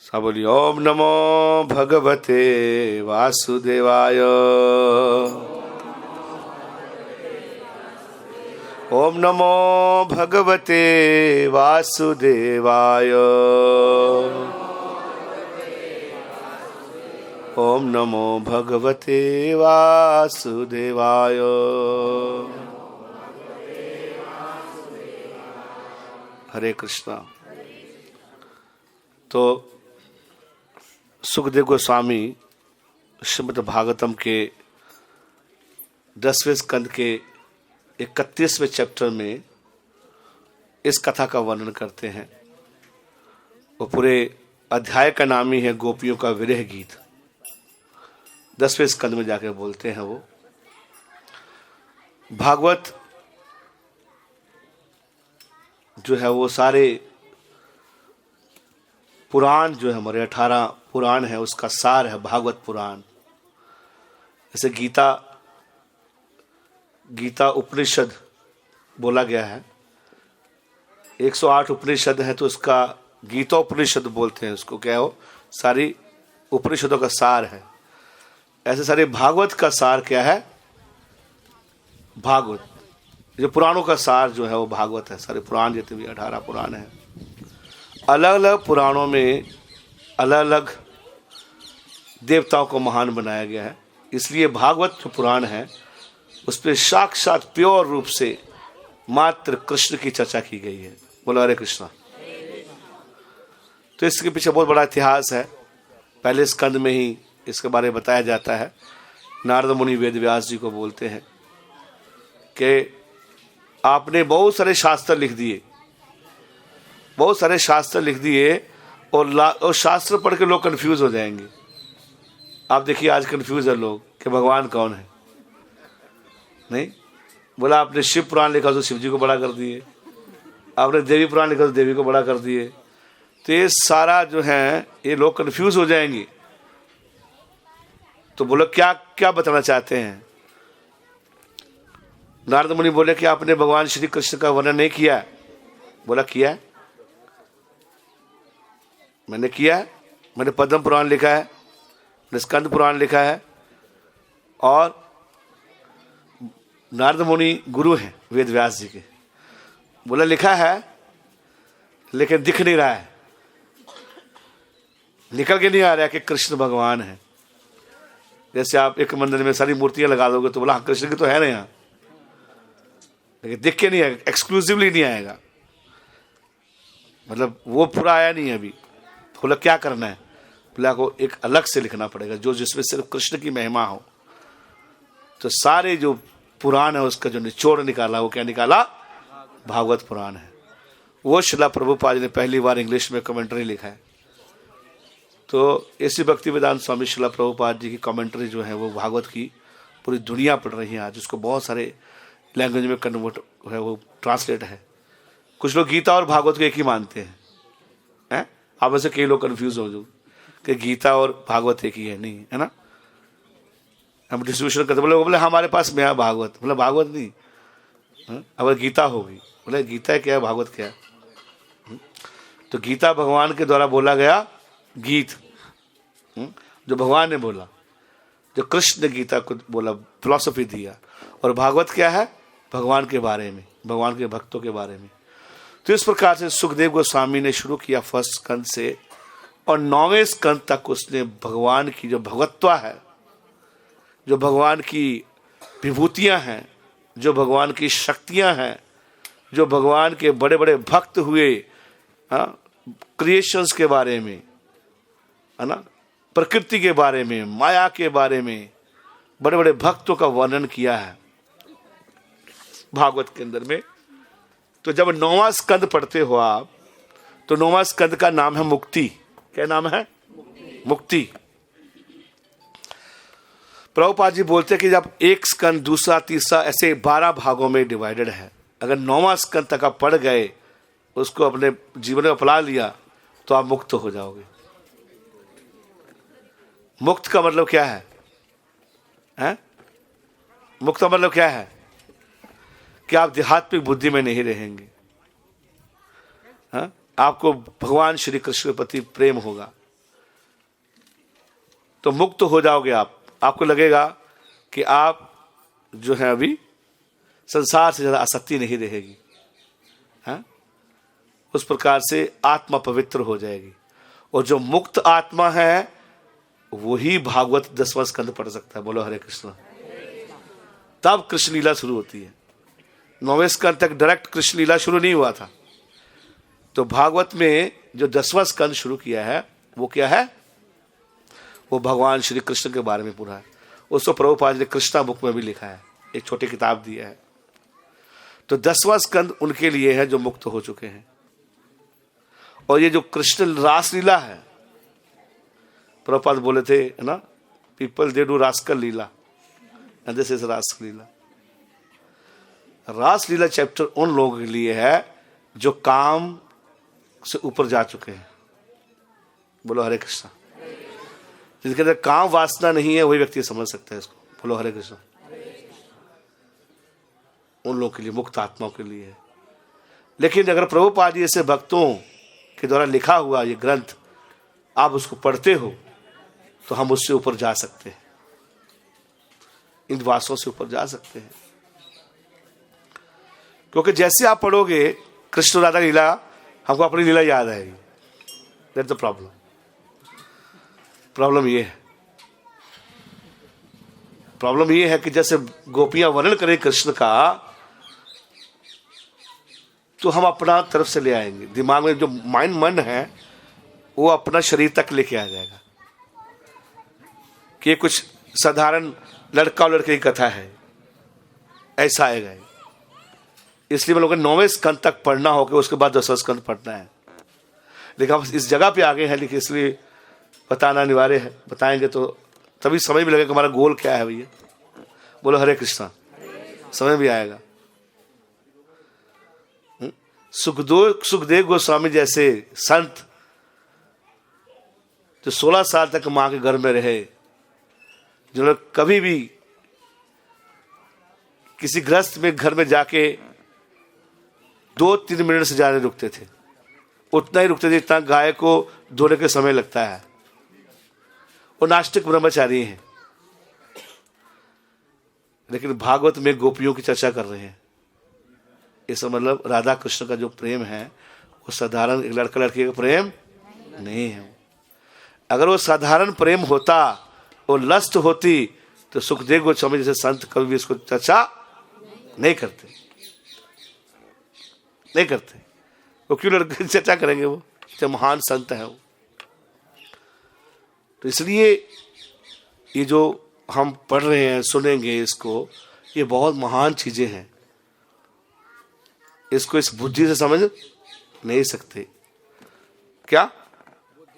सब बोलिए ओम नमो भगवते वासुदेवाय। ओम नमो भगवते वासुदेवाय। ओम नमो भगवते वासुदेवाय। हरे कृष्णा। तो सुखदेव गोस्वामी श्रीमद् भागवतम के 10वें स्कंद के 31वें चैप्टर में इस कथा का वर्णन करते हैं। वो पूरे अध्याय का नाम ही है गोपियों का विरह गीत। 10वें स्कंद में जाकर बोलते हैं वो भागवत जो है वो सारे पुराण जो है हमारे 18 पुराण है उसका सार है भागवत पुराण। जैसे गीता उपनिषद बोला गया है, 108 उपनिषद है तो उसका गीता उपनिषद बोलते हैं उसको। क्या हो, सारी उपनिषदों का सार है। ऐसे सारे भागवत का सार क्या है, भागवत। जो पुराणों का सार जो है वो भागवत है। सारे पुराण जितने भी 18 पुराण हैं, अलग अलग पुराणों में अलग अलग देवताओं को महान बनाया गया है। इसलिए भागवत जो पुराण है उस पर साक्षात प्योर रूप से मात्र कृष्ण की चर्चा की गई है। बोलो हरे कृष्णा। तो इसके पीछे बहुत बड़ा इतिहास है। पहले स्कंद में ही इसके बारे में बताया जाता है। नारद मुनि वेद व्यास जी को बोलते हैं कि आपने बहुत सारे शास्त्र लिख दिए, बहुत सारे शास्त्र लिख दिए और शास्त्र पढ़ के लोग कंफ्यूज हो जाएंगे। आप देखिए आज कंफ्यूज है लोग कि भगवान कौन है। नहीं बोला, आपने शिव पुराण लिखा तो शिव जी को बड़ा कर दिए, आपने देवी पुराण लिखा तो देवी को बड़ा कर दिए। तो ये सारा जो है ये लोग कंफ्यूज हो जाएंगे। तो बोलो क्या क्या बताना चाहते हैं। नारद मुनि बोले कि आपने भगवान श्री कृष्ण का वर्णन नहीं किया है। बोला किया है, मैंने किया है। मैंने पद्म पुराण लिखा है, मैंने स्कंद पुराण लिखा है। और नारद मुनि गुरु हैं वेद व्यास जी के। बोला लिखा है लेकिन दिख नहीं रहा है, निकल के नहीं आ रहा है कि कृष्ण भगवान है। जैसे आप एक मंदिर में सारी मूर्तियां लगा दोगे तो बोला हाँ कृष्ण की तो है ना यहाँ, लेकिन दिख के नहीं आएगा, एक्सक्लूसिवली नहीं आएगा। मतलब वो पूरा आया नहीं है अभी। बोला क्या करना है। बोला को एक अलग से लिखना पड़ेगा जो जिसमें सिर्फ कृष्ण की महिमा हो। तो सारे जो पुराण है उसका जो निचोड़ निकाला वो क्या निकाला, भागवत पुराण है। वो श्रील प्रभुपाद जी ने पहली बार इंग्लिश में कमेंट्री लिखा है। तो ऐसी भक्ति वेदांत स्वामी श्रील प्रभुपाद जी की कमेंट्री जो है वो भागवत की पूरी दुनिया पढ़ रही है आज। उसको बहुत सारे लैंग्वेज में कन्वर्ट है, वो ट्रांसलेट है। कुछ लोग गीता और भागवत को एक ही मानते हैं। आप में से कई लोग कंफ्यूज हो जो कि गीता और भागवत एक ही है, नहीं है ना। हम डिस्ट्रीब्यूशन करते बोले हमारे पास में है भागवत। बोले भागवत नहीं, अब गीता होगी। बोले गीता क्या है, भागवत क्या है। तो गीता भगवान के द्वारा बोला गया गीत, जो भगवान ने बोला, जो कृष्ण ने गीता को बोला, फिलॉसफी दिया। और भागवत क्या है, भगवान के बारे में, भगवान के भक्तों के बारे में। तो इस प्रकार से सुखदेव गोस्वामी ने शुरू किया फर्स्ट स्कंद से और 9वें स्कंद तक उसने भगवान की जो भगवत्ता है, जो भगवान की विभूतियां हैं, जो भगवान की शक्तियां हैं, जो भगवान के बड़े बड़े भक्त हुए क्रिएशंस के बारे में, है ना, प्रकृति के बारे में, माया के बारे में बड़े बड़े भक्तों का वर्णन किया है भागवत के अंदर में। तो जब 9वां स्कंद पढ़ते हो आप तो 9वां स्कंद का नाम है मुक्ति। क्या नाम है, मुक्ति। प्रभुपाद जी बोलते हैं कि जब एक स्कंद, दूसरा, तीसरा ऐसे 12 भागों में डिवाइडेड है। अगर 9वां स्कंद तक आप पढ़ गए, उसको अपने जीवन में अपना लिया तो आप मुक्त हो जाओगे। मुक्त का मतलब क्या है? मुक्त का मतलब क्या है कि आप आध्यात्मिक बुद्धि में नहीं रहेंगे। आपको भगवान श्री कृष्ण के प्रति प्रेम होगा, तो मुक्त हो जाओगे आप। आपको लगेगा कि आप जो है अभी संसार से ज्यादा आसक्ति नहीं रहेगी, हाँ? उस प्रकार से आत्मा पवित्र हो जाएगी। और जो मुक्त आत्मा है वही भागवत 10वां स्कंद पढ़ सकता है। बोलो हरे कृष्ण। तब कृष्ण लीला शुरू होती है। 9वें स्कंद तक डायरेक्ट कृष्ण लीला शुरू नहीं हुआ था। तो भागवत में जो 10वां स्कंद शुरू किया है वो क्या है? वो भगवान श्री कृष्ण के बारे में पूरा है। उसको प्रभुपाद ने कृष्णा बुक में भी लिखा है, एक छोटी किताब दी है। तो 10वां स्कंद उनके लिए है जो मुक्त हो चुके हैं। और ये जो कृष्ण रासलीला है, प्रभुपाद बोले थे है ना, people they do rascal Leela and this is Raslila. Raslila chapter उन लोगों के लिए है जो काम से ऊपर जा चुके हैं। बोलो हरे कृष्ण। जिसके अंदर काम वासना नहीं है वही व्यक्ति समझ सकता है इसको। बोलो हरे कृष्ण। उन लोगों के लिए, मुक्त आत्माओं के लिए है। लेकिन अगर प्रभुपाद जी ऐसे भक्तों के द्वारा लिखा हुआ ये ग्रंथ आप उसको पढ़ते हो तो हम उससे ऊपर जा सकते हैं, इन वासों से ऊपर जा सकते हैं। क्योंकि जैसे आप पढ़ोगे कृष्ण राधा की लीला, हमको अपनी लीला याद आएगी। That's the problem. प्रॉब्लम ये है कि जैसे गोपियां वर्णन करें कृष्ण का तो हम अपना तरफ से ले आएंगे। दिमाग में जो माइंड मन है वो अपना शरीर तक लेके आ जाएगा कि कुछ साधारण लड़का और लड़के की कथा है, ऐसा आएगा। इसलिए हम लोगों को 9वें स्कंद तक पढ़ना होगा, उसके बाद 10वां स्कंद पढ़ना है। लेकिन हम इस जगह पे आगे हैं, लेकिन इसलिए बताना अनिवार्य है। बताएंगे तो तभी समझ भी लगेगा हमारा गोल क्या है भैया। बोलो हरे कृष्णा। समझ भी आएगा। सुखदेव गोस्वामी जैसे संत जो 16 साल तक मां के घर में रहे, जिन्होंने कभी भी किसी गृहस्थ में घर में जाके 2-3 मिनट से ज्यादा रुकते थे, उतना ही रुकते थे जितना गाय को धोने के समय लगता है। वो नास्तिक ब्रह्मचारी हैं, लेकिन भागवत में गोपियों की चर्चा कर रहे हैं। इसका मतलब राधा कृष्ण का जो प्रेम है वो साधारण एक लड़का लड़की का प्रेम नहीं है। अगर वो साधारण प्रेम होता, वो लस्ट होती, तो सुखदेव गोस्वामी जैसे संत कभी भी इसको चर्चा नहीं करते। वो क्यों लड़के की चर्चा करेंगे? वो जो महान संत है वो। तो इसलिए ये जो हम पढ़ रहे हैं, सुनेंगे इसको, ये बहुत महान चीजें हैं। इसको इस बुद्धि से समझ नहीं सकते। क्या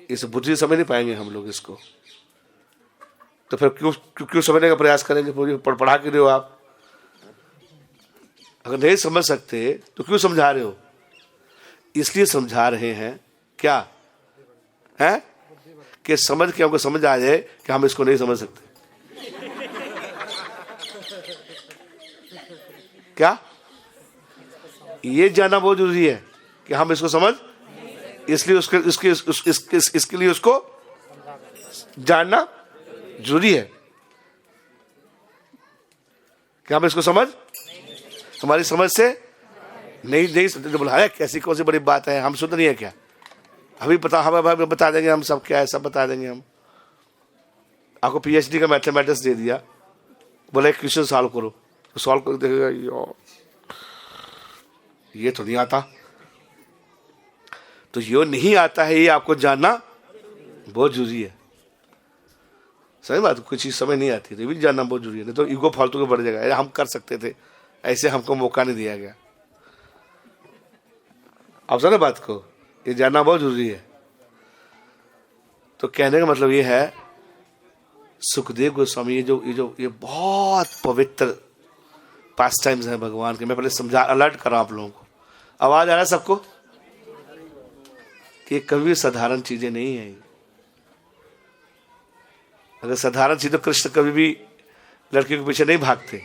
इस बुद्धि से समझ नहीं पाएंगे हम लोग इसको? तो फिर क्यों समझने का प्रयास करेंगे? पूरी पढ़ा के रहे हो आप। अगर नहीं समझ सकते तो क्यों समझा रहे हो? इसलिए समझा रहे हैं क्या है कि समझ के हमको समझ आ जाए कि हम इसको नहीं समझ सकते। क्या ये जानना बहुत जरूरी है कि हम इसको समझ, इसलिए इसके लिए उसको जानना जरूरी है कि हम इसको समझ, हमारी समझ से नहीं तो बुलाया कैसी कौन सी बड़ी बात है, हम सुन नहीं है क्या? अभी पता, हम बता देंगे, हम सब क्या है सब बता देंगे। हम आपको PhD का मैथमेटिक्स दे दिया, बोले क्वेश्चन सॉल्व करो, तो सॉल्व कर देगा, ये तो नहीं आता। तो ये नहीं आता है, ये आपको जानना बहुत जरूरी है। सही बात, कोई चीज समझ नहीं आती तो ये भी जानना बहुत जरूरी है, नहीं तो ईगो फालतू के बढ़ जाएगा। हम कर सकते थे, ऐसे हमको मौका नहीं दिया गया। आप समझे बात को? ये जानना बहुत जरूरी है। तो कहने का मतलब ये है, सुखदेव गोस्वामी ये बहुत पवित्र पास टाइम्स है भगवान के। मैं पहले समझा, अलर्ट करा आप लोगों को। आवाज आ रहा है सबको कि कभी साधारण चीजें नहीं है। अगर साधारण चीज तो कृष्ण कभी भी लड़की के पीछे नहीं भागते।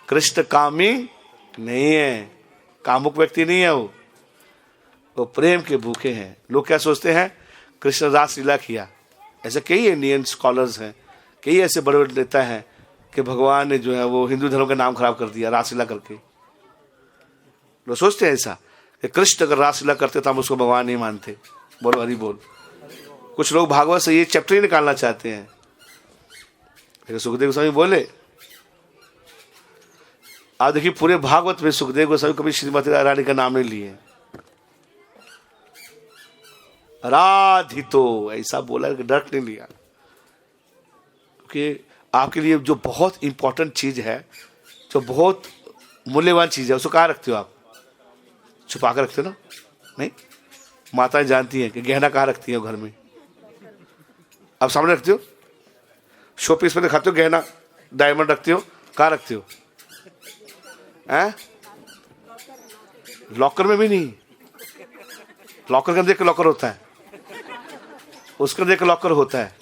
कृष्ण कामी नहीं है, कामुक व्यक्ति नहीं है। वो प्रेम के भूखे हैं। लोग क्या सोचते हैं? कृष्ण रास लीला किया, ऐसे कई इंडियन स्कॉलर्स हैं, कई ऐसे बड़े बड़े नेता हैं कि भगवान ने जो है वो हिंदू धर्म का नाम खराब कर दिया रासलीला करके। लोग सोचते हैं ऐसा कि कृष्ण अगर रासलीला करते तो हम उसको भगवान नहीं मानते। बोलो हरि बोल। कुछ लोग भागवत से ये चैप्टर ही निकालना चाहते हैं, लेकिन सुखदेव गोस्वामी बोले, आप देखिए पूरे भागवत में सुखदेव गोस्वामी कभी श्रीमती रानी का नाम नहीं लिए। राधितो ऐसा बोला, डायरेक्ट नहीं लिया, क्योंकि आपके लिए जो बहुत इंपॉर्टेंट चीज है, जो बहुत मूल्यवान चीज है, उसको कहाँ रखते हो आप? छुपा कर रखते हो ना? नहीं, माताएं जानती हैं कि गहना कहाँ रखती है घर में। आप सामने रखते हो, शो पीस में दिखाते हो गहना, डायमंड रखते हो, कहाँ रखते हो? हैं? लॉकर में भी नहीं। लॉकर के अंदर एक लॉकर होता है, उसके अंदर एक लॉकर होता है,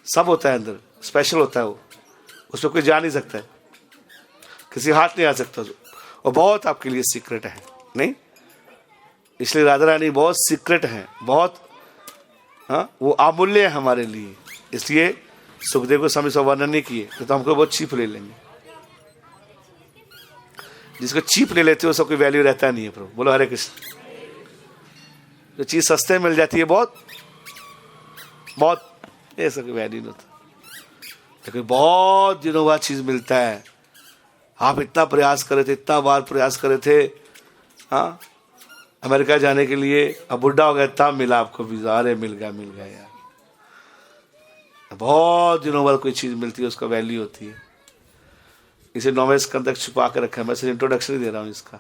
सब होता है अंदर, स्पेशल होता है वो, उसमें कोई जा नहीं सकता है, किसी हाथ नहीं आ सकता, और बहुत आपके लिए सीक्रेट है। नहीं, इसलिए राधा रानी बहुत सीक्रेट है, बहुत, हाँ, वो अमूल्य है हमारे लिए। इसलिए सुखदेव को समय से वर्णन नहीं किए तो हमको बहुत चीप ले लेंगे। जिसको चीप ले लेते हो उसका कोई वैल्यू रहता नहीं है प्रभु। बोलो हरे कृष्ण। जो चीज सस्ते मिल जाती है बहुत बहुत, ऐसा कोई वैल्यू नहीं होता, लेकिन बहुत दिनों बाद चीज मिलता है। आप इतना प्रयास करे थे, इतना बार प्रयास करे थे, हाँ, अमेरिका जाने के लिए, अब बुढ़ा हो गया तब मिला आपको वीजा। अरे मिल गया यार। बहुत दिनों बाद कोई चीज मिलती है, उसका वैल्यू होती है। इसे 9वें स्कंद तक छुपा कर रखा है, मैं सिर्फ इंट्रोडक्शन ही दे रहा हूं इसका।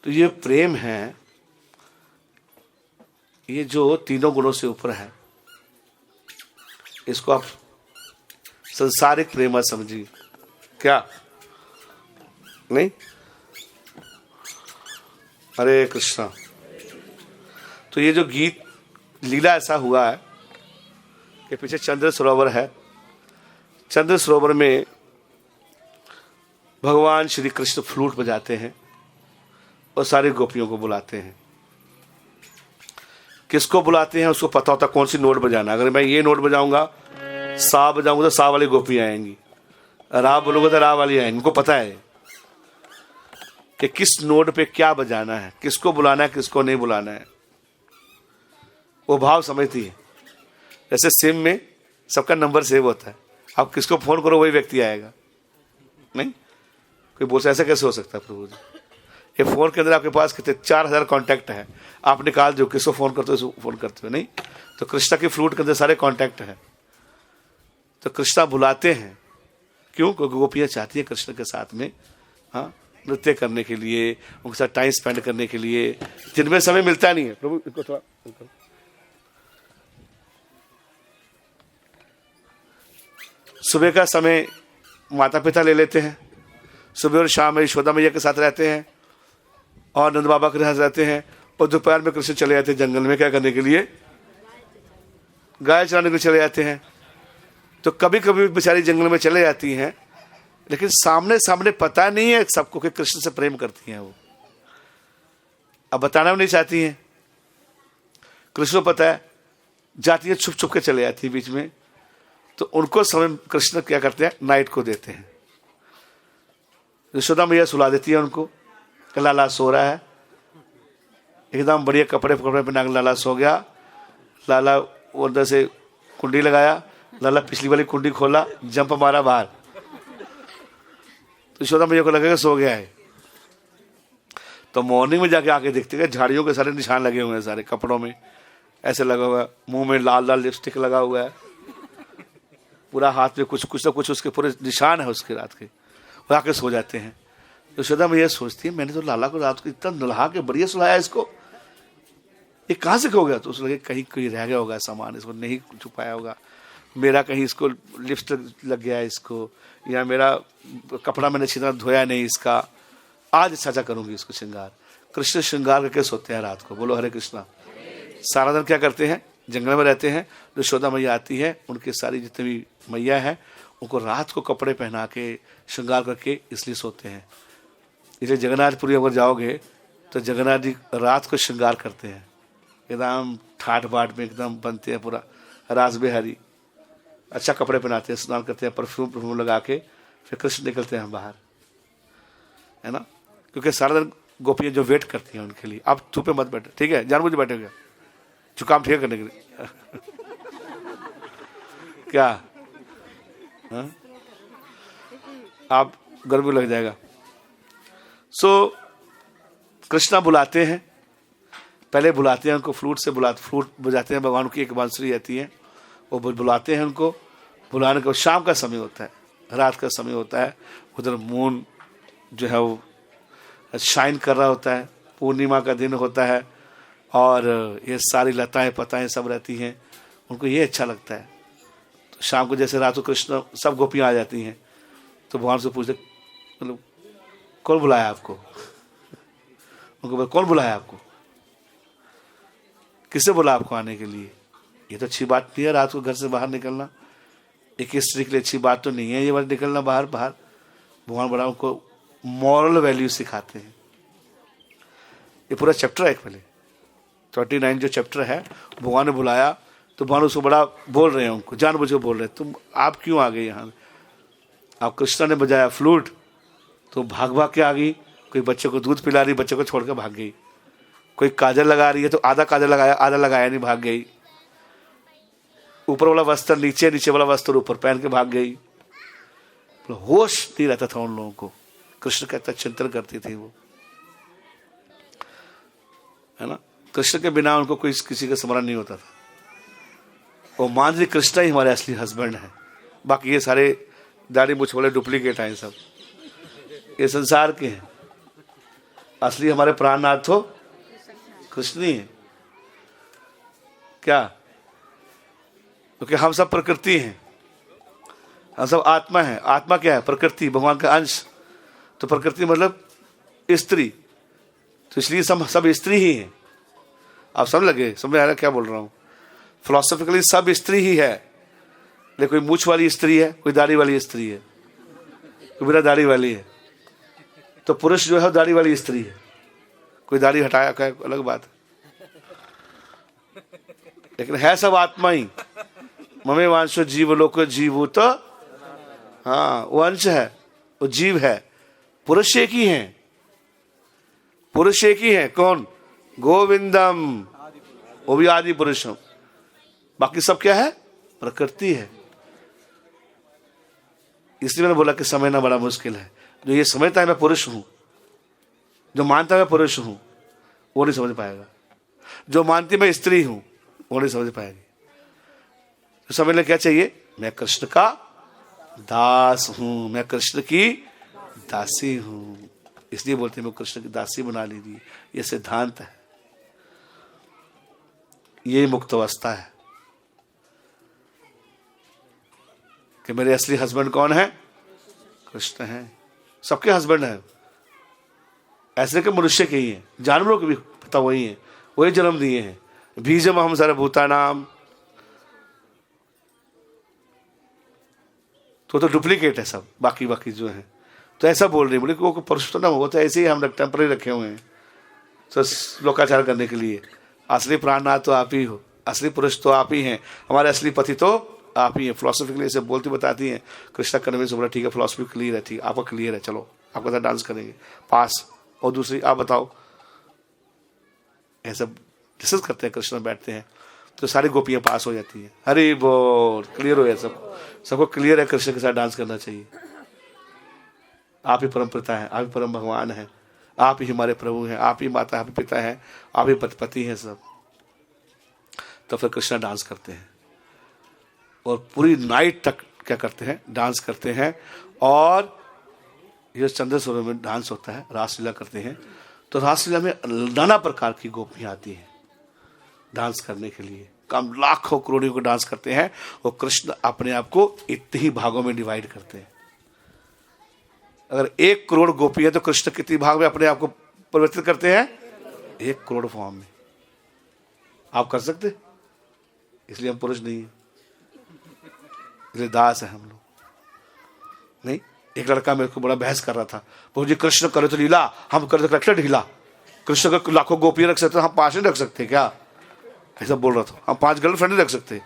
तो ये प्रेम है, ये जो तीनों गुणों से ऊपर है, इसको आप संसारिक प्रेम मत समझिए। क्या? नहीं? हरे कृष्णा। तो ये जो गीत लीला ऐसा हुआ है कि पीछे चंद्र सरोवर है, चंद्र सरोवर में भगवान श्री कृष्ण फ्लूट बजाते हैं और सारी गोपियों को बुलाते हैं। किसको बुलाते हैं उसको पता होता कौन सी नोट बजाना। अगर मैं ये नोट बजाऊंगा, सा बजाऊंगा तो सा वाली गोपी आएंगी, रा बोलूंगा तो रा वाली आएंगी। उनको पता है कि किस नोट पे क्या बजाना है, किसको बुलाना है, किसको नहीं बुलाना है। वो भाव समझती है। जैसे सिम में सबका नंबर सेव होता है, आप किसको फोन करो वही व्यक्ति आएगा। नहीं, कोई बोल ऐसा कैसे हो सकता है प्रभु जी? ये फोन के अंदर आपके पास कितने 4000 कॉन्टैक्ट है, आप निकाल दो किसको फोन करते हो, फोन करते हो। नहीं, तो कृष्णा की फ्लूट के अंदर सारे कॉन्टैक्ट हैं। तो कृष्णा बुलाते हैं, क्यों? क्योंकि गोपियाँ चाहती है कृष्ण के साथ में, हाँ, नृत्य करने के लिए, उनके साथ टाइम स्पेंड करने के लिए, जिनमें समय मिलता नहीं है। प्रभु इनको थोड़ा सुबह का समय माता पिता ले लेते हैं, सुबह और शाम में यशोदा मैया के साथ रहते हैं और नंद बाबा के साथ रहते हैं, और दोपहर में कृष्ण चले जाते हैं जंगल में, क्या करने के लिए? गाय चराने के लिए चले जाते हैं। तो कभी कभी बेचारी जंगल में चले जाती हैं, लेकिन सामने सामने पता नहीं है सबको कि कृष्ण से प्रेम करती हैं वो। अब बताना भी नहीं चाहती हैं, कृष्ण को पता है, जाती है छुप छुप के चले जाती है बीच में। तो उनको समय कृष्ण क्या करते हैं, नाइट को देते हैं। यशोदा मैया सुला देती है उनको, लाला सो रहा है, एकदम बढ़िया कपड़े पहना के लाला सो गया। लाला उधर से कुंडी लगाया, लाला पिछली वाली कुंडी खोला, जंप मारा बाहर, तो यशोदा मैया को लगेगा सो गया है। तो मॉर्निंग में जाके आके देखते हैं झाड़ियों के सारे निशान लगे हुए हैं, सारे कपड़ों में ऐसे लगा हुआ है, मुंह में लाल लाल लिपस्टिक लगा हुआ है, पूरा हाथ में कुछ कुछ ना कुछ उसके पूरे निशान है उसके रात के। वो आके सो जाते हैं। तो यशोदा मैया सोचती है मैंने तो लाला को रात को इतना नल्हा के बढ़िया सुलाया, इसको ये कहाँ से खो गया? तो उसको लगे कहीं कोई रह गया होगा सामान, इसको नहीं छुपाया होगा, मेरा कहीं इसको लिपस्टिक लग गया है इसको, या मेरा कपड़ा मैंने अच्छी तरह धोया नहीं इसका, आज अच्छा करूंगी इसको श्रृंगार। कृष्ण श्रृंगार करके सोते हैं रात को। बोलो हरे कृष्णा। सारा दिन क्या करते हैं, जंगल में रहते हैं। जो यशोदा मैया आती है, उनकी सारी जितनी भी मैया है उनको रात को कपड़े पहना के श्रृंगार करके इसलिए सोते हैं। इसलिए जगन्नाथपुरी अगर जाओगे तो जगन्नाथ जी रात को श्रृंगार करते हैं, एकदम ठाट बाट में एकदम बनते हैं, पूरा रास बिहारी, अच्छा कपड़े पहनाते हैं, स्नान करते हैं, परफ्यूम लगा के फिर कृष्ण निकलते हैं बाहर, है ना। क्योंकि सारा दिन गोपियां जो वेट करती हैं उनके लिए, आप धूप पे मत बैठे, ठीक है, जानबूझ के बैठेगा जुकाम ठीक करने के लिए क्या हा? आप गर्मी लग जाएगा। सो कृष्णा बुलाते हैं, पहले बुलाते हैं उनको, फ्लूट बजाते हैं, भगवान की एक बांसुरी आती है, वो बुलाते हैं उनको। बुलाने के शाम का समय होता है, रात का समय होता है, उधर मून जो है वो शाइन कर रहा होता है, पूर्णिमा का दिन होता है, और ये सारी लताएं पताएं सब रहती हैं, उनको ये अच्छा लगता है। तो शाम को जैसे रात को कृष्ण सब गोपियां आ जाती हैं, तो भगवान से पूछते मतलब कौन बुलाया आपको, उनको बोले कौन बुलाया आपको, किससे बोला आपको आने के लिए, ये तो अच्छी बात नहीं है रात को घर से बाहर निकलना, एक स्त्री के लिए अच्छी बात तो नहीं है ये बात निकलना बाहर। भगवान बड़ा उनको मॉरल वैल्यू सिखाते हैं। ये पूरा चैप्टर है, पहले 29 जो चैप्टर है, भगवान ने बुलाया तो भगवान उसको बड़ा बोल रहे हैं, उनको जानबूझ के बोल रहे हैं, तुम आप क्यों आ गए यहाँ, आप कृष्णा ने बजाया फ्लूट तो भाग के आ गई, कोई बच्चे को दूध पिला रही, बच्चे को छोड़कर भाग गई, कोई काजल लगा रही है तो आधा काजल लगाया, आधा लगाया नहीं, भाग गई, ऊपर वाला वस्त्र नीचे, नीचे वाला वस्त्र ऊपर पहन के भाग गई। होश नहीं रहता था उन लोगों को, कृष्ण का इतना चिंतन करती थी वो, है ना। कृष्ण के बिना उनको कोई किसी का स्मरण नहीं होता था। वो मान ली कृष्ण ही हमारे असली हस्बैंड है, बाकी ये सारे दाढ़ी मुछ वाले डुप्लीकेट हैं, सब ये संसार के हैं, असली हमारे प्राणनाथ तो कृष्ण ही है। क्या? क्योंकि हम सब प्रकृति हैं, हम सब आत्मा है। आत्मा क्या है? प्रकृति, भगवान का अंश। तो प्रकृति मतलब स्त्री, तो इसलिए सब स्त्री ही है। आप समझ लगे? समझ आ रहा क्या बोल रहा हूँ? फिलोसॉफिकली सब स्त्री ही है, लेकिन कोई मूछ वाली स्त्री है, कोई दाढ़ी वाली स्त्री है, कोई बिना दाढ़ी वाली है। तो पुरुष जो है दाढ़ी वाली स्त्री है, कोई दाढ़ी हटाया का अलग बात है, लेकिन है सब आत्मा ही। ममे वांशो जीव लोक जीव, तो हाँ वो अंश है, वो जीव है। पुरुष एक ही है, पुरुष एक ही है। कौन? गोविंदम, वो भी आदि पुरुष हूं। बाकी सब क्या है? प्रकृति है। इसलिए मैंने बोला कि समझना बड़ा मुश्किल है। जो ये समझता है मैं पुरुष हूं, जो मानता है मैं पुरुष हूं, वो नहीं समझ पाएगा। जो मानती मैं स्त्री हूं, वो नहीं समझ पाएगी। तो समझने क्या चाहिए? मैं कृष्ण का दास हूं, मैं कृष्ण की दासी हूं। इसलिए बोलते हैं मैं कृष्ण की दासी बना लीजिए। ये सिद्धांत है, ये मुक्त अवस्था है कि मेरे असली हस्बैंड कौन है? कृष्ण है। सबके हस्बैंड है, ऐसे के मनुष्य के ही हैं, जानवरों के भी पिता वही हैं, वही जन्म दिए हैं। बीजम हम सर्वभूतानाम, तो डुप्लीकेट है सब, बाकी जो है। तो ऐसा बोल रही, बोले कि वो पुरुष तो ना हो, तो ऐसे ही हम टेम्पररी रखे हुए हैं तो लोकाचार करने के लिए। असली प्राणनाथ तो आप ही हो, असली पुरुष तो आप ही हैं, हमारे असली पति तो आप ही हैं। फिलोसफिकली ऐसे बोलती बताती हैं। कृष्णा कन्वे से बोला ठीक है, फिलोसफी क्लियर है, ठीक आपका क्लियर है, चलो आपके साथ डांस करेंगे, पास। और दूसरी आप बताओ, ऐसा डिस्कस करते हैं, कृष्ण बैठते हैं तो सारी गोपियां पास हो जाती हैं। हरी बोल, क्लियर हो गया सबको क्लियर है, कृष्ण के साथ डांस करना चाहिए। आप ही परम पिता है, आप ही परम भगवान है, आप ही हमारे प्रभु हैं, आप ही माता, आप ही पिता हैं, आप ही पति हैं सब। तो फिर कृष्णा डांस करते हैं और पूरी नाइट तक क्या करते हैं? डांस करते हैं। और ये चंद्रसरोवर में डांस होता है, रासलीला करते हैं। तो रासलीला में नाना प्रकार की गोपियां आती हैं डांस करने के लिए। कम लाखों करोड़ों को डांस करते हैं। और कृष्ण अपने आप को इतने ही भागों में डिवाइड करते हैं। अगर 1 करोड़ गोपी है तो कृष्ण कितने भाग में अपने आप को परिवर्तित करते हैं? 1 करोड़ फॉर्म में। आप कर सकते? इसलिए हम पुरुष नहीं है, इसलिए दास है हम लोग। नहीं, एक लड़का मेरे को बड़ा बहस कर रहा था, वो जी कृष्ण करे तो लीला, हम करे तो करेक्टर ढीला। कृष्ण को लाखों गोपियां रख सकते, हम 5 नहीं रख सकते क्या? ऐसा बोल रहा था। हम 5 गर्लफ्रेंड नहीं रख सकते।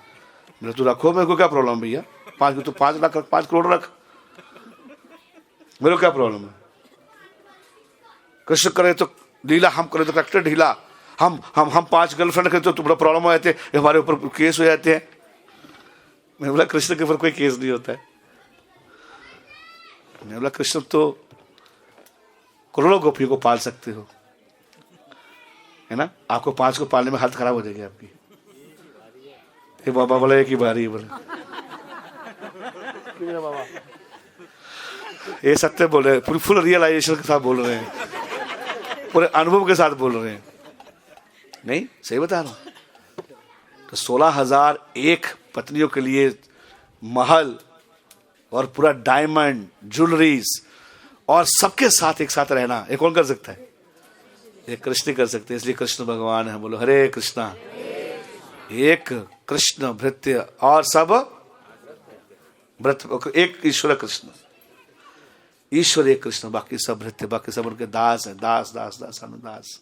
मेरे तो रखो, मेरे को क्या प्रॉब्लम भैया, 5 तो 5 लाख रख, 5 करोड़ रख, मेरे को क्या प्रॉब्लम है। कृष्ण करे तो लीला, हम करें तो करेक्टर ढीला। हम 5 गर्लफ्रेंड रखें तो बड़ा प्रॉब्लम हो जाते हैं, हमारे ऊपर केस हो जाते हैं। मैं बोला कृष्ण के ऊपर कोई केस नहीं होता है। मैं बोला कृष्ण तो करोड़ों गोपियों को पाल सकते हो, है ना। आपको 5 को पालने में हालत खराब हो जाएगी आपकी। ये बाबा बोला एक ही बारी है, बोले बाबा ये सत्य बोल रहे हैं, पूरी फुल रियलाइजेशन के साथ बोल रहे हैं, पूरे अनुभव के साथ बोल रहे हैं। नहीं, सही बता रहा हूं। तो 16,001 पत्नियों के लिए महल और पूरा डायमंड ज्वेलरीज और सबके साथ एक साथ रहना, ये कौन कर सकता है? ये कृष्ण कर सकते हैं। इसलिए कृष्ण भगवान है। बोलो हरे कृष्णा। एक कृष्ण भृत्य और सब भृत्य, एक ईश्वर कृष्ण, ईश्वर एक कृष्ण, बाकी सब भृत्य, बाकी सब उनके दास है। दास दास दास अनुदास।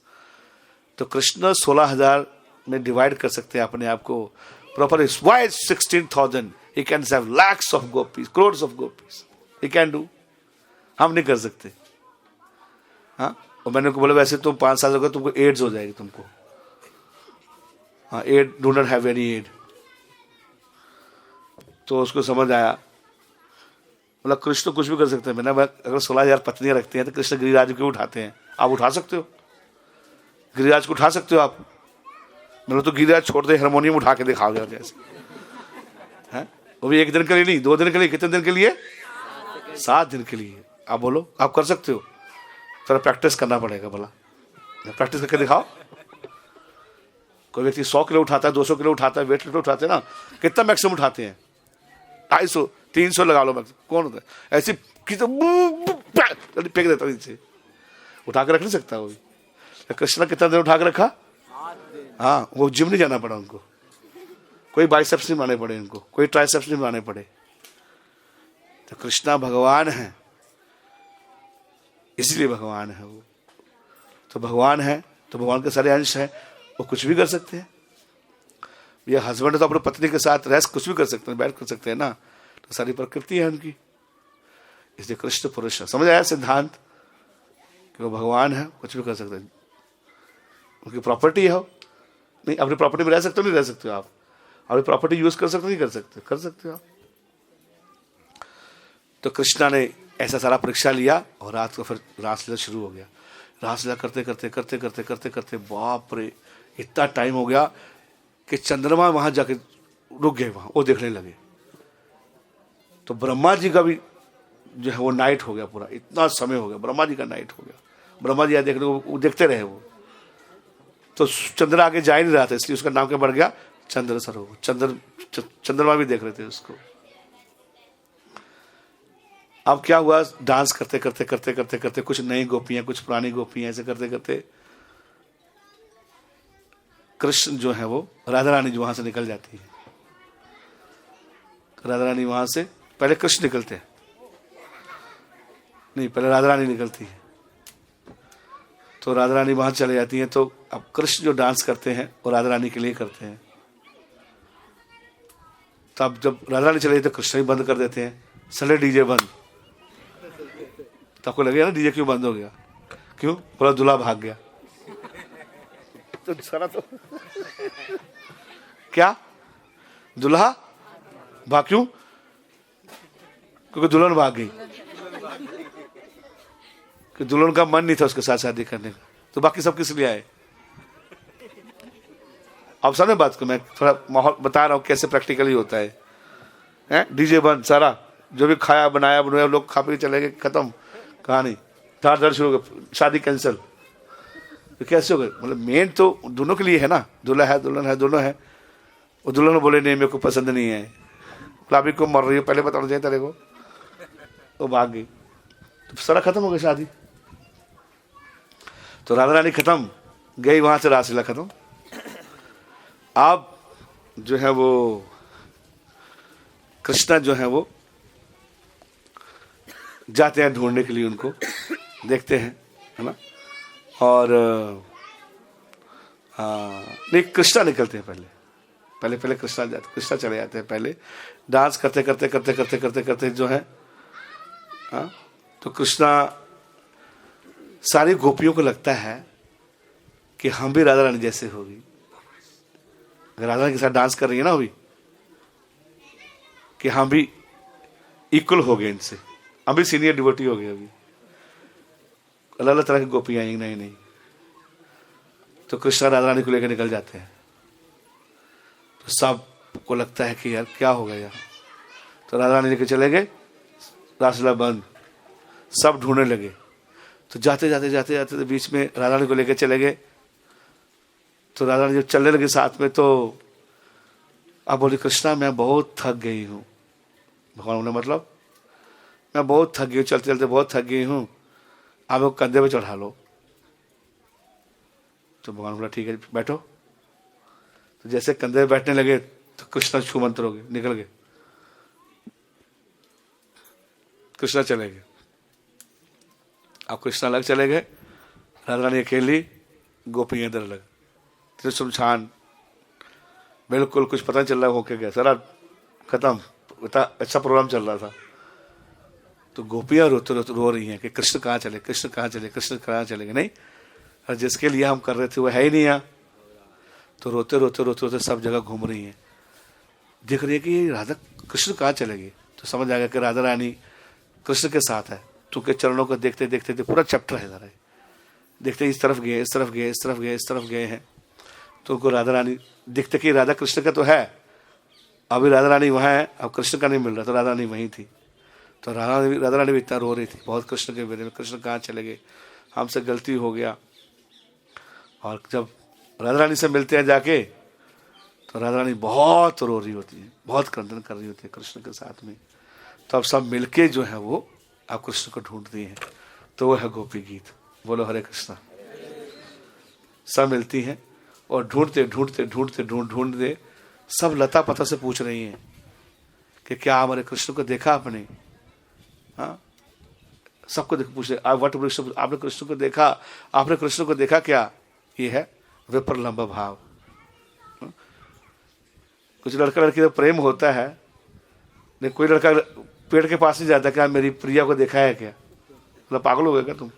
तो कृष्ण 16,000 में डिवाइड कर सकते हैं अपने आप को proper. Why 16,000? He can have lakhs of gopis, crores of gopis, he can do। हम नहीं कर सकते। हाँ, और मैंने को बोला वैसे तुम 5 साल हो गए, तुमको एड्स हो जाएगी तुमको। हाँ, ad do not have any ad. तो उसको समझ आया, मतलब कृष्ण कुछ भी कर सकते हैं। मैंने अगर 16,000 पत्नियां रखते हैं तो कृष्ण गिरिराज क्यों उठाते हैं? आप उठा सकते हो, गिरिराज को उठा सकते हो आप। मैंने तो गिरिराज छोड़ दे, हारमोनियम उठा के दिखाओगे जैसे, हैं? वो भी 1 दिन के लिए नहीं, 2 दिन के लिए, कितने दिन के लिए? 7 दिन के लिए। आप बोलो आप कर सकते हो? थोड़ा प्रैक्टिस करना पड़ेगा। बोला प्रैक्टिस करके दिखाओ। कोई व्यक्ति 100 किलो उठाता है, 200 किलो उठाता है, वेट लिफ्ट उठाते हैं ना, कितना मैक्सिमम उठाते हैं? 250, 300 लगा लो मैक्सिमम। कौन होता है ऐसे फेंक देता नीचे, उठा के रख नहीं सकता वो भी। कृष्ण कितना दिन उठा के रखा? हाँ, वो जिम नहीं जाना पड़ा उनको, कोई बाइसेप्स नहीं बनाने पड़े उनको, कोई ट्राइसेप्स नहीं बनाने पड़े। तो कृष्णा भगवान है, इसलिए भगवान है वो। तो भगवान है तो भगवान के सारे अंश है, वो कुछ भी कर सकते हैं। ये हस्बैंड तो अपनी पत्नी के साथ रह कुछ भी कर सकते हैं, बैठ कर सकते हैं ना, तो सारी प्रकृति है उनकी। इसलिए कृष्ण पुरुष है। समझ आया सिद्धांत कि वो भगवान है, कुछ भी कर सकते हैं। उनकी प्रॉपर्टी है, नहीं अपनी प्रॉपर्टी में रह सकते हो, नहीं रह सकते हो आप? अपनी प्रॉपर्टी यूज कर सकते हो, नहीं कर सकते? कर सकते हो आप। तो कृष्णा ने ऐसा सारा परीक्षा लिया और रात को फिर रासलीला शुरू हो गया। रासलीला करते करते करते करते करते करते बाप रे, इतना टाइम हो गया कि चंद्रमा वहां जाके रुक गए, वहां वो देखने लगे। तो ब्रह्मा जी का भी जो है वो नाइट हो गया, पूरा इतना समय हो गया, ब्रह्मा जी का नाइट हो गया। ब्रह्मा जी देखने को देखते रहे वो। तो चंद्र आगे जा ही नहीं रहा था, इसलिए उसका नाम क्या बढ़ गया? चंद्र सरोवर। चंद्रमा भी देख रहे थे उसको। अब क्या हुआ, डांस करते करते करते करते करते कुछ नई गोपियां, कुछ पुरानी गोपियां, ऐसे करते करते कृष्ण जो है वो, राधा रानी जो वहां से निकल जाती है। राधा रानी वहां से, पहले कृष्ण निकलते हैं, नहीं पहले राधा रानी निकलती है। तो राधा रानी वहां चले जाती हैं। तो अब कृष्ण जो डांस करते हैं वो राधा रानी के लिए करते हैं। तब जब राधा रानी चले तो कृष्ण ही बंद कर देते हैं, सले डीजे बंद। तो आपको लगेगा ना डीजे क्यों बंद हो गया? क्यों? पूरा दूल्हा भाग गया। तो सारा तो क्या दूल्हा भाग, क्यों? क्योंकि दुल्हन भाग गई, कि दुल्हन का मन नहीं था उसके साथ शादी करने का। तो बाकी सब किस लिए आए? अब समझे बात को, मैं थोड़ा माहौल बता रहा हूँ कैसे प्रैक्टिकली होता है। डीजे बंद, सारा जो भी खाया बनाया बनाया लोग खा पी चले गए, खत्म कहानी। धार धर शुरू हो गया, शादी कैंसिल। तो कैसे हो गए? मतलब मेन तो दोनों के लिए है ना, दूल्हा है दुल्हन है, दोनों है। वो दुल्हन बोले नहीं मेरे को पसंद नहीं है, गुलाबी को मर रही है, पहले बताना चाहिए तेरे को। तो भाग गई, तो सारा खत्म हो गया शादी। तो राधा रानी खत्म गई, वहां से रासलीला खत्म। अब जो है वो कृष्णा जो है वो जाते हैं ढूंढने के लिए, उनको देखते हैं, है ना। और हाँ नहीं, कृष्णा निकलते हैं पहले कृष्णा चले जाते हैं पहले, डांस करते करते करते करते करते करते जो है। हाँ तो कृष्णा, सारी गोपियों को लगता है कि हम भी राधा रानी जैसे होगी। अगर राधा रानी के साथ डांस कर रही है ना अभी, कि हम भी इक्वल हो गए इनसे, हम भी सीनियर डिवोटी हो गए। अभी अलग अलग तरह की गोपियां आई, नहीं तो कृष्णा राधा रानी को लेकर निकल जाते हैं। तो सबको लगता है कि यार क्या हो गया यार, तो राधा रानी लेकर चले गए, रासलीला बंद, सब ढूंढने लगे। तो जाते जाते जाते जाते तो बीच में राधा रानी को लेकर चले गए। तो राधा रानी जब चलने लगे साथ में, तो अब बोली कृष्णा मैं बहुत थक गई हूँ। भगवान बोले मतलब? मैं बहुत थक गई हूँ, चलते चलते बहुत थक गई हूँ, आप वो कंधे पे चढ़ा लो। तो भगवान बोला ठीक है बैठो। तो जैसे कंधे पे बैठने लगे तो कृष्णा छू मंत्र हो गए, निकल गए, कृष्णा चले गए। अब कृष्णा अलग चले गए, राधा रानी अकेली, गोपियां इधर अलग, सुनसान, बिल्कुल कुछ पता नहीं चल रहा होके गया, सारा खत्म, इतना अच्छा प्रोग्राम चल रहा था। तो गोपियां रोते रोते रो रही हैं कि कृष्ण कहाँ चले, कृष्ण कहाँ चले, कृष्ण कहाँ चले गए। नहीं, और जिसके लिए हम कर रहे थे वो है ही नहीं यहाँ। तो रोते रोते रोते रोते सब जगह घूम रही हैं, देख रही है कि राधा कृष्ण कहाँ चले गए। तो समझ आ गया कि राधा रानी कृष्ण के साथ है। उनके चरणों को देखते देखते पूरा चैप्टर है इधर है, देखते इस तरफ गए, इस तरफ गए, इस तरफ गए, इस तरफ गए हैं। तो उनको राधा रानी दिखते कि राधा कृष्ण का तो है, अभी राधा रानी वहाँ है, अब कृष्ण का नहीं मिल रहा, तो राधा रानी वहीं थी। तो राधा रानी भी इतना रो रही थी बहुत कृष्ण के बारे में, कृष्ण कहाँ चले गए, हमसे गलती हो गया। और जब राधा रानी से मिलते हैं जाके, तो राधा रानी बहुत रो रही होती है, बहुत क्रंदन कर रही होती है कृष्ण के साथ में। तो अब सब मिलके जो है वो अब कृष्ण को ढूंढती हैं। तो वो है गोपी गीत। बोलो हरे कृष्णा। सब मिलती हैं और ढूंढते ढूंढते ढूंढते ढूंढते सब लता पता से पूछ रही हैं कि क्या हमारे कृष्ण को देखा आपने। हाँ सबको पूछ रहे आपने कृष्ण को देखा, आपने कृष्ण को देखा क्या। ये है विप्रलंब भाव। कुछ लड़का लड़की तो प्रेम होता है, नहीं कोई लड़का पेड़ के पास नहीं जाता क्या मेरी प्रिया को देखा है क्या, मतलब पागल हो गए क्या तुम,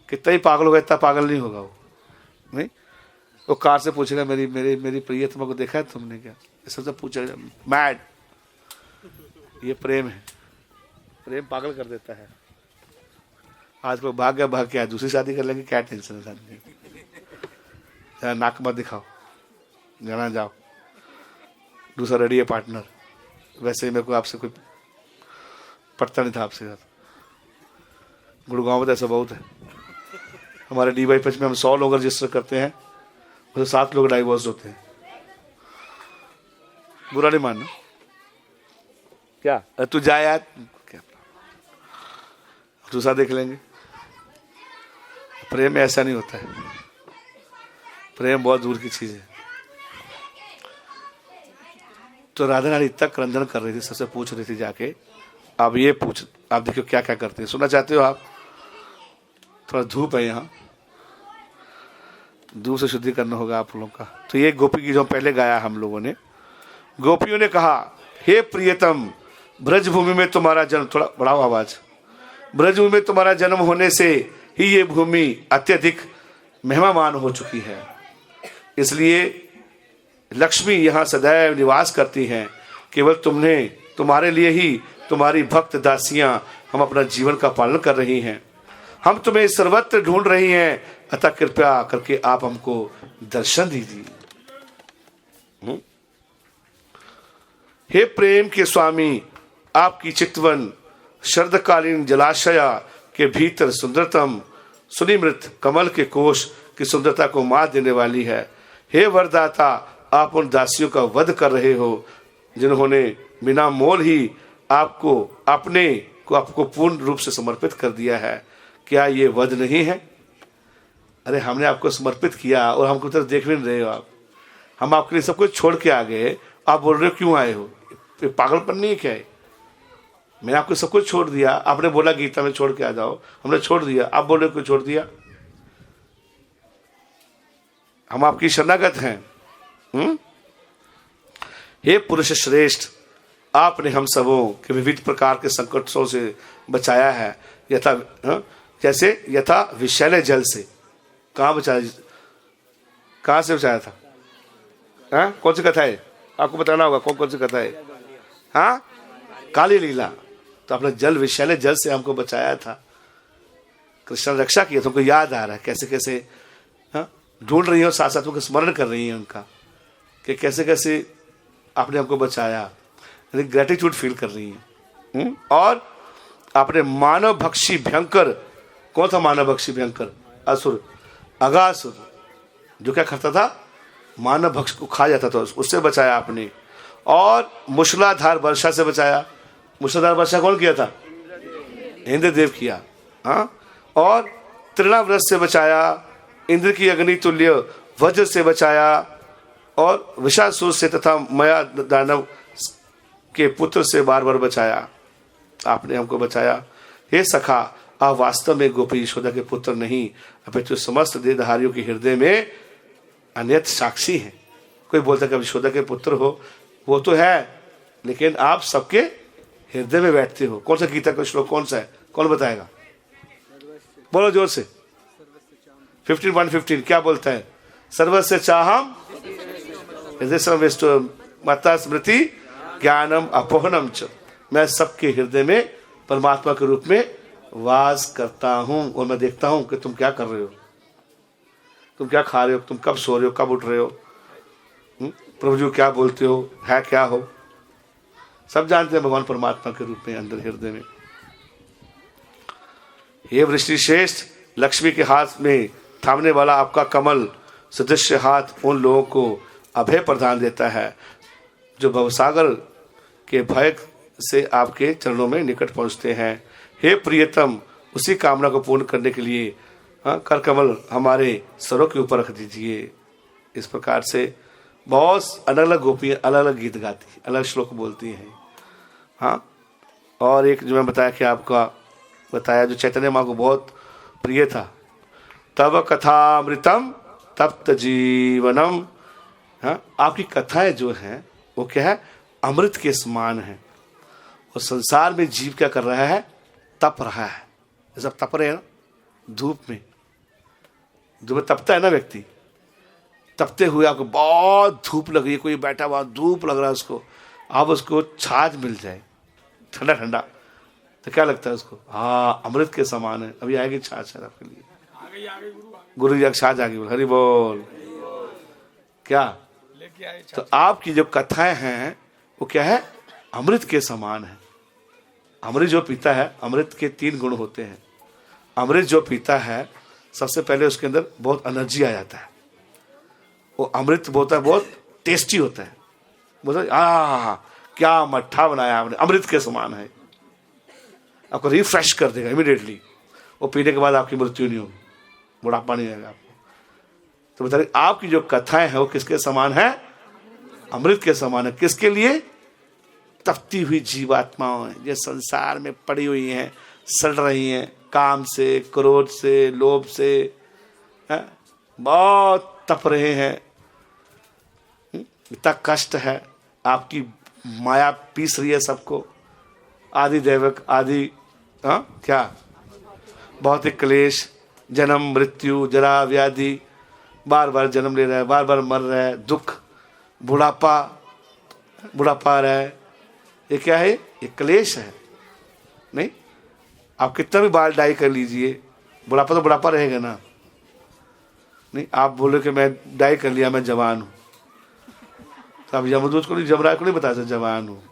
कितना ही पागल होगा इतना पागल नहीं होगा वो। नहीं वो कार से पूछेगा मेरी मेरी मेरी प्रिया तुमको देखा है तुमने क्या, ये सब पूछेगा मैड। ये प्रेम है, प्रेम पागल कर देता है। आज को भाग गया, भाग क्या दूसरी शादी कर लेंगे, क्या टेंशन है शादी। नाक मत दिखाओ, जाना जाओ, दूसरा रेडी है पार्टनर। वैसे ही मेरे को आपसे कोई पटता नहीं था आपसे यार। गुड़गांव में तो ऐसा बहुत है। हमारे DY5 में हम 100 लोग रजिस्टर करते हैं, उसमें 7 लोग डाइवोर्स होते हैं। बुरा नहीं मानना क्या, तू जा यार, क्या दूसरा देख लेंगे। प्रेम में ऐसा नहीं होता है, प्रेम बहुत दूर की चीज है। तो राधा रानी इतना क्रंदन कर रही थी, सबसे पूछ रही थी जाके, अब ये पूछ, आप देखो क्या क्या करते हैं, सुनना चाहते हो आप। थोड़ा धूप है यहाँ, धूप से शुद्धि करना होगा आप लोगों का। तो ये गोपी की जो पहले गाया हम लोगों ने, गोपियों ने कहा हे प्रियतम, ब्रजभूमि में तुम्हारा जन्म, थोड़ा बढ़ाओ आवाज, ब्रजभूमि में तुम्हारा जन्म होने से ही ये भूमि अत्यधिक महिमामान हो चुकी है, इसलिए लक्ष्मी यहाँ सदैव निवास करती हैं। केवल तुम्हारे लिए ही तुम्हारी भक्त दासियां हम अपना जीवन का पालन कर रही हैं। हम तुम्हें सर्वत्र ढूंढ रही हैं, अतः कृपया करके आप हमको दर्शन दीजिए। हे प्रेम के स्वामी, आपकी चितवन शरदकालीन जलाशया के भीतर सुंदरतम सुनिमृत कमल के कोश की सुंदरता को मात देने वाली है। हे वरदाता, आप उन दासियों का वध कर रहे हो जिन्होंने बिना मोल ही आपको पूर्ण रूप से समर्पित कर दिया है। क्या ये वध नहीं है? अरे हमने आपको समर्पित किया और हमको तरफ देख भी नहीं रहे हो आप। हम आपके लिए सब कुछ छोड़ के आ गए, आप बोल रहे हो क्यों आए हो? पागलपन नहीं है क्या है? मैंने आपको सब कुछ छोड़ दिया, आपने बोला गीता में छोड़ के आ जाओ, हमने छोड़ दिया, आप बोल रहे हो क्यों छोड़ दिया? हम आपकी शरणागत हैं। हे पुरुष श्रेष्ठ, आपने हम सबों के विविध प्रकार के संकटों से बचाया है, जैसे यथा विषैले जल से। कहाँ बचाया, कहाँ से बचाया था? कौन सी कथा है आपको बताना होगा, कौन कौन सी कथा है? हाँ, काली लीला। तो आपने जल, विषैले जल से हमको बचाया था, कृष्ण ने रक्षा किया। तुमको याद आ रहा है कैसे कैसे ढूंढ रही हो, साथ साथ तुमको स्मरण कर रही है उनका कि कैसे कैसे आपने हमको बचाया, ग्रेटिट्यूड फील कर रही है। और आपने मानव भक्षी भयंकर, कौन था मानव भक्षी भयंकर? असुर, अगासुर, जो क्या करता था, मानव भक्ष को खा जाता था, उससे बचाया आपने। और मूसलाधार वर्षा से बचाया। मूसलाधार वर्षा कौन किया था? इंद्रदेव किया। हाँ, और तृणाव्रत से बचाया, इंद्र की अग्नि तुल्य वज्र से बचाया, और विषासुर से तथा मया दानव के पुत्र से बार बार बचाया। आपने हमको बचाया। हे सखा, आप वास्तव में गोपी यशोदा के पुत्र नहीं, अपितु समस्त देहधारियों के हृदय में अन्यत साक्षी हैं। कोई बोलता कि यशोदा के पुत्र हो, वो तो है, लेकिन आप सबके हृदय में बैठते हो। कौन सा गीता का श्लोक कौन सा है, कौन बताएगा? बोलो जोर से। 15:115 क्या बोलता है? सर्वस्य चाहम माता स्मृति ज्ञानम अपोहनम च। मैं सबके हृदय में परमात्मा के रूप में वास करता हूं, और मैं देखता हूं कि तुम क्या कर रहे हो, तुम क्या खा रहे हो, तुम कब सो रहे हो, कब उठ रहे हो, प्रभु जी क्या बोलते हो, है क्या हो, सब जानते हैं भगवान परमात्मा के रूप में अंदर हृदय में। हे वृष्टि श्रेष्ठ, लक्ष्मी के हाथ में थामने वाला आपका कमल सदृश हाथ उन लोगों को अभय प्रदान देता है जो भवसागर के भय से आपके चरणों में निकट पहुंचते हैं। हे प्रियतम, उसी कामना को पूर्ण करने के लिए कर कमल हमारे सरों के ऊपर रख दीजिए। इस प्रकार से बहुत अलग अलग गोपियाँ अलग अलग गीत गाती, अलग श्लोक बोलती हैं। हाँ, और एक जो मैं बताया कि आपका बताया जो चैतन्य माँ को बहुत प्रिय था, तब कथामृतम तप्त जीवनम। हाँ, आपकी कथाएं जो हैं वो क्या है, अमृत के समान है। और संसार में जीव क्या कर रहा है, तप रहा है। जैसे तप रहे हैं ना, धूप में तपता है ना व्यक्ति, तपते हुए आपको बहुत धूप लग रही है, कोई बैठा हुआ धूप लग रहा है उसको, आप उसको छाछ मिल जाए ठंडा ठंडा, तो क्या लगता है उसको? हाँ, अमृत के समान है। अभी आएगी छाछ है आपके लिए, गुरु जी छाछ आ गई, हरि बोल। क्या तो आपकी जो कथाएं हैं वो क्या है, अमृत के समान है। अमृत जो पीता है, अमृत के 3 गुण होते हैं। अमृत जो पीता है, सबसे पहले उसके अंदर बहुत एनर्जी आ जाता है। वो अमृत होता है, बहुत टेस्टी होता है, बोलता क्या मट्ठा बनाया आपने, अमृत के समान है, आपको रिफ्रेश कर देगा इमीडिएटली। वो पीने के बाद आपकी मृत्यु नहीं होगी, बुढ़ापा नहीं आएगा आपको। तो बता रहे आपकी जो कथाएं हैं वो किसके समान है, अमृत के समान है। किसके लिए? तपती हुई जीवात्माओं हैं जो संसार में पड़ी हुई हैं, सड़ रही हैं काम से, क्रोध से, लोभ से, बहुत तप रहे हैं, इतना कष्ट है, आपकी माया पीस रही है सबको, आदि दैवक आदि क्या भौतिक क्लेश, जन्म मृत्यु जरा व्याधि, बार बार जन्म ले रहा है, बार बार मर रहा है, दुख, बुढ़ापा आ रहा है। ये क्या है? ये क्लेश है। नहीं, आप कितना भी बाल डाई कर लीजिए, बुढ़ापा तो बुढ़ापा रहेगा ना। नहीं, आप बोले कि मैं डाई कर लिया, मैं जवान हूँ, तो आप यमदूत को नहीं, जमराज को नहीं बता सकते जवान हूँ,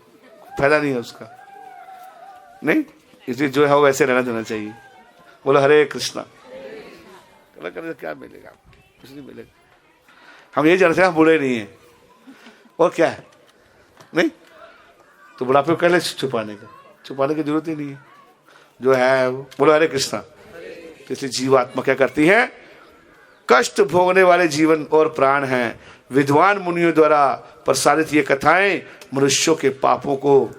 फायदा नहीं है उसका। नहीं, इसलिए जो है वो वैसे रहना देना चाहिए। बोलो हरे कृष्णा। करने क्या मिलेगा आपको? कुछ नहीं मिलेगा। हम ये जानते हैं हम बुरे नहीं हैं, और क्या है? नहीं, तो बुढ़ापे को कहले छुपाने की जरूरत ही नहीं है, जो है वो। बोलो हरे कृष्णा। तो इसलिए जीवात्मा क्या करती है, कष्ट भोगने वाले जीवन और प्राण हैं। विद्वान मुनियों द्वारा प्रसारित ये कथाएं मनुष्यों के पापों को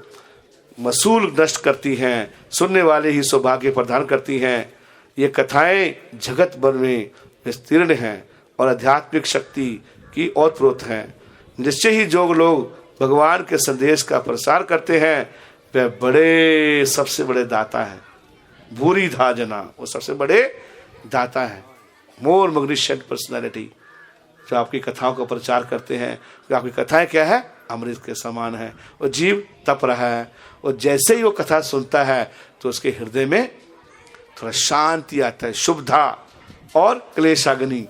मसूल नष्ट करती हैं, सुनने वाले ही सौभाग्य प्रदान करती हैं। ये कथाएं जगत भर में विस्तीर्ण हैं और आध्यात्मिक शक्ति की ओतप्रोत हैं। निश्चय ही जो लोग भगवान के संदेश का प्रसार करते हैं वे बड़े सबसे बड़े दाता हैं। भूरी धा जना, वो सबसे बड़े दाता हैं। मोर मैग्निफिसेंट पर्सनैलिटी, जो आपकी कथाओं का प्रचार करते हैं, तो आपकी कथाएं क्या है, अमृत के समान है। वो जीव तप रहा है, और जैसे ही वो कथा सुनता है तो उसके हृदय में थोड़ा शांति आता है, शुभता और क्लेशाग्नि,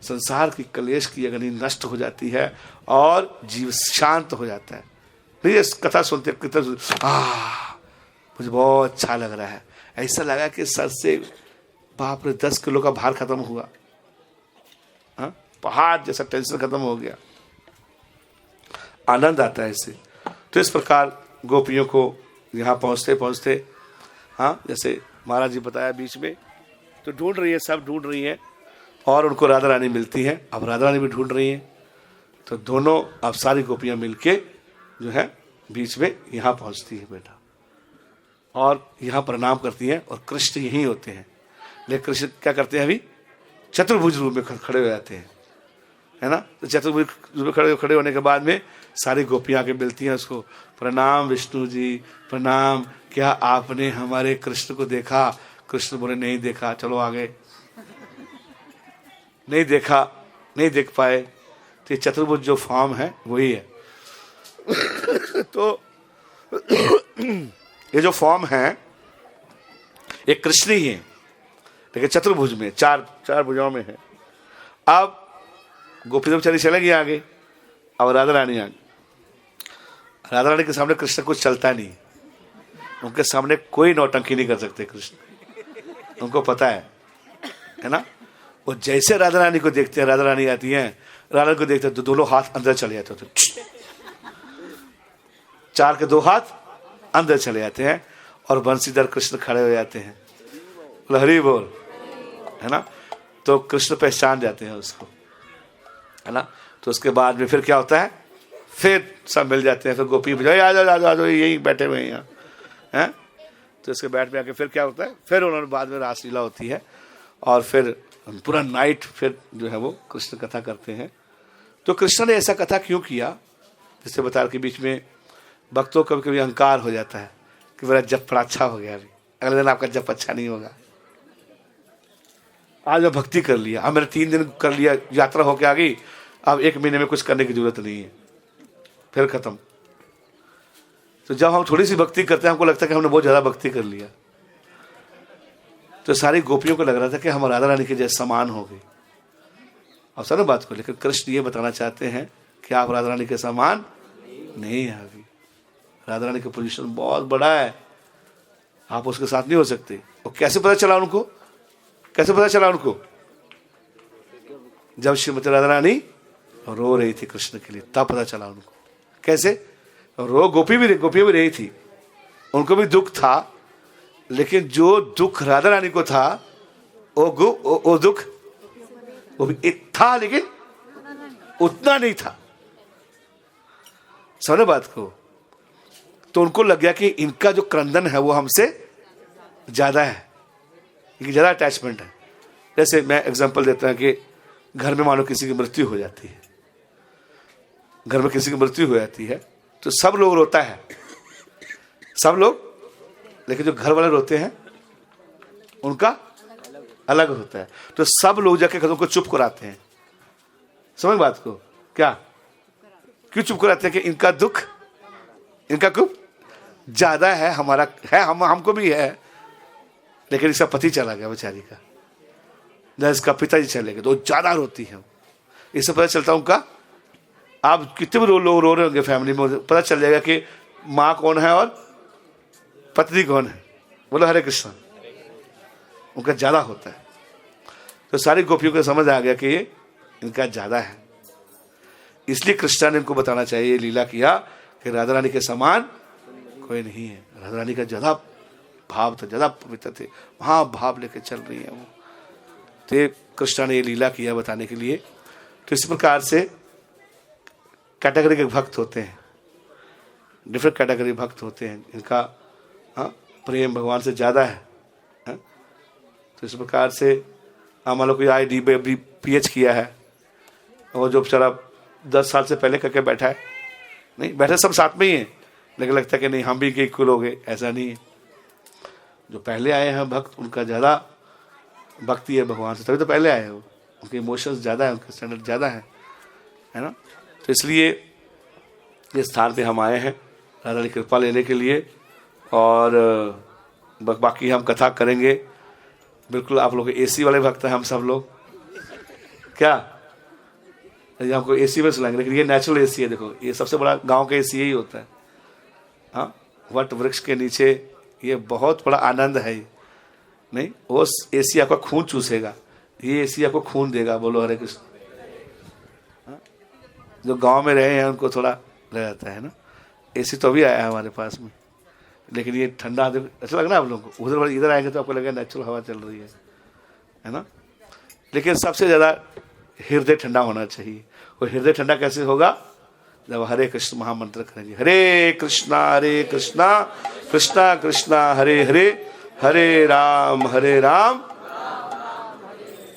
संसार की क्लेश की अग्नि नष्ट हो जाती है और जीव शांत हो जाता है। ये कथा सुनते मुझे बहुत अच्छा लग रहा है, ऐसा लगा कि सर से बाप रे 10 किलो का भार खत्म हुआ, पहाड़ जैसा टेंशन खत्म हो गया, आनंद आता है इससे। तो इस प्रकार गोपियों को यहाँ पहुँचते पहुँचते, जैसे महाराज जी बताया बीच में, तो ढूंढ रही है, सब ढूंढ रही है और उनको राधा रानी मिलती है। अब राधा रानी भी ढूंढ रही है, तो दोनों अब सारी गोपियाँ मिलके जो है बीच में यहाँ पहुँचती है बेटा, और यहाँ प्रणाम करती हैं। और कृष्ण यहीं होते हैं, लेकिन कृष्ण क्या करते हैं, अभी चतुर्भुज रूप में खड़े हो जाते हैं, है ना। तो चतुर्भुज रूप में खड़े होने के बाद में सारी गोपियाँ आके मिलती हैं उसको, प्रणाम विष्णु जी, प्रणाम, क्या आपने हमारे कृष्ण को देखा? कृष्ण बोले नहीं देखा, चलो आगे। नहीं देखा, नहीं देख पाए। तो ये चतुर्भुज जो फॉर्म है वही है। तो ये जो फॉर्म है ये कृष्ण ही है, लेकिन चतुर्भुज में चार भुजाओं में है। अब गोपी बेचारी चले गई आगे, अब राधा रानी आ गई। राधा रानी के सामने कृष्ण कुछ चलता नहीं, उनके सामने कोई नौटंकी नहीं कर सकते कृष्ण, उनको पता है ना। वो जैसे राधा रानी को देखते हैं, राधा रानी आती हैं, राधा रानी को देखते हैं तो दोनों हाथ अंदर चले जाते होते, 4 के 2 हाथ अंदर चले जाते हैं और बंसीधर कृष्ण खड़े हो जाते हैं, हरि बोल, है ना। तो कृष्ण पहचान जाते हैं उसको, है ना। तो उसके बाद में फिर क्या होता है, फिर सब मिल जाते हैं, फिर गोपी बजाए आ जाओ यही बैठे हुए हैं यहाँ, हैं। तो इसके बैठ में आके फिर क्या होता है, फिर उन्होंने बाद में रासलीला होती है और फिर पूरा नाइट फिर जो है वो कृष्ण कथा करते हैं। तो कृष्ण ने ऐसा कथा क्यों किया, जिससे बता के बीच में भक्तों कभी कभी अहंकार हो जाता है कि मेरा जप बड़ा अच्छा हो गया, अभी अगले दिन आपका जप अच्छा नहीं होगा। आज मैं भक्ति कर लिया, अब मैंने 3 दिन कर लिया, यात्रा होके आ गई, अब 1 महीने में कुछ करने की जरूरत नहीं है, फिर खत्म। तो जब हम थोड़ी सी भक्ति करते हैं हमको लगता है कि हमने बहुत ज्यादा भक्ति कर लिया। तो सारी गोपियों को लग रहा था कि हम राधा रानी के जैसे समान हो गए, और सारी बात को, लेकिन कृष्ण ये बताना चाहते हैं कि आप राधा रानी के समान नहीं है। अभी राधा रानी का पोजीशन बहुत बड़ा है, आप उसके साथ नहीं हो सकते। और कैसे पता चला उनको, कैसे पता चला उनको, जब श्रीमती राधा रानी रो रही थी कृष्ण के लिए, तब पता चला उनको। कैसे गोपियां भी रही थी, उनको भी दुख था, लेकिन जो दुख राधा रानी को था वो दुख वो भी था, लेकिन उतना नहीं था। समझे बात को। तो उनको लग गया कि इनका जो क्रंदन है वो हमसे ज्यादा है, इनकी ज्यादा अटैचमेंट है। जैसे मैं एग्जांपल देता हूं कि घर में मानो किसी की मृत्यु हो जाती है, घर में किसी की मृत्यु हो जाती है तो सब लोग रोता है, सब लोग, लेकिन जो घर वाले रोते हैं उनका अलग होता है। तो सब लोग जाके उनको चुप कराते हैं। समझ बात को, क्या क्यों चुप कराते हैं कि इनका दुख, इनका कुछ ज्यादा है, हमारा है, हमको भी है, लेकिन इसका पति चला गया बेचारी का, या इसका पिताजी चले गए, तो ज्यादा रोती है। इससे पता चलता उनका, आप कितने भी लोग रो रहे होंगे फैमिली में, पता चल जाएगा कि माँ कौन है और पत्नी कौन है। बोलो हरे कृष्ण, उनका ज्यादा होता है। तो सारी गोपियों को समझ आ गया कि ये इनका ज्यादा है, इसलिए कृष्ण ने इनको बताना चाहिए, लीला किया कि राधा रानी के समान कोई नहीं है। राधा रानी का ज्यादा भाव था, ज्यादा पवित्र थे, वहां भाव लेके चल रही है वो। तो कृष्ण ने ये लीला किया बताने के लिए। तो इस प्रकार से कैटेगरी के भक्त होते हैं, डिफरेंट कैटेगरी भक्त होते हैं, इनका प्रेम भगवान से ज्यादा है। तो इस प्रकार से मान लो कोई आई PH किया है, और जो बेचारा 10 साल से पहले करके बैठा है, नहीं बैठे सब साथ में ही हैं, लेकिन लगता है कि नहीं हम भी इक्वल हो गए, ऐसा नहीं है। जो पहले आए हैं भक्त, उनका ज़्यादा भक्ति है भगवान से, तभी तो पहले आए हैं वो, उनके इमोशंस ज़्यादा है, उनके स्टैंडर्ड ज़्यादा है ना। तो इसलिए इस स्थान पे हम आए हैं राधा की कृपा लेने के लिए, और बाकी हम कथा करेंगे। बिल्कुल आप लोग AC वाले भक्त हैं हम सब लोग, क्या ये हमको AC में सुनाएंगे, लेकिन ये नेचुरल AC है। देखो ये सबसे बड़ा गांव का AC यही होता है, हाँ, वट वृक्ष के नीचे, ये बहुत बड़ा आनंद है। नहीं वो AC आपका खून चूसेगा, ये AC आपको खून देगा। बोलो हरे कृष्ण। जो गांव में रहे हैं उनको थोड़ा रह जाता है ना, AC तो अभी आया है हमारे पास में, लेकिन ये ठंडा अच्छा लग रहा है आप लोगों को। उधर इधर आएंगे तो आपको लगेगा नेचुरल हवा चल रही है ना। लेकिन सबसे ज़्यादा हृदय ठंडा होना चाहिए। और हृदय ठंडा कैसे होगा? जब हरे कृष्ण महामंत्र करेंगे, हरे कृष्णा कृष्णा कृष्णा हरे हरे, हरे राम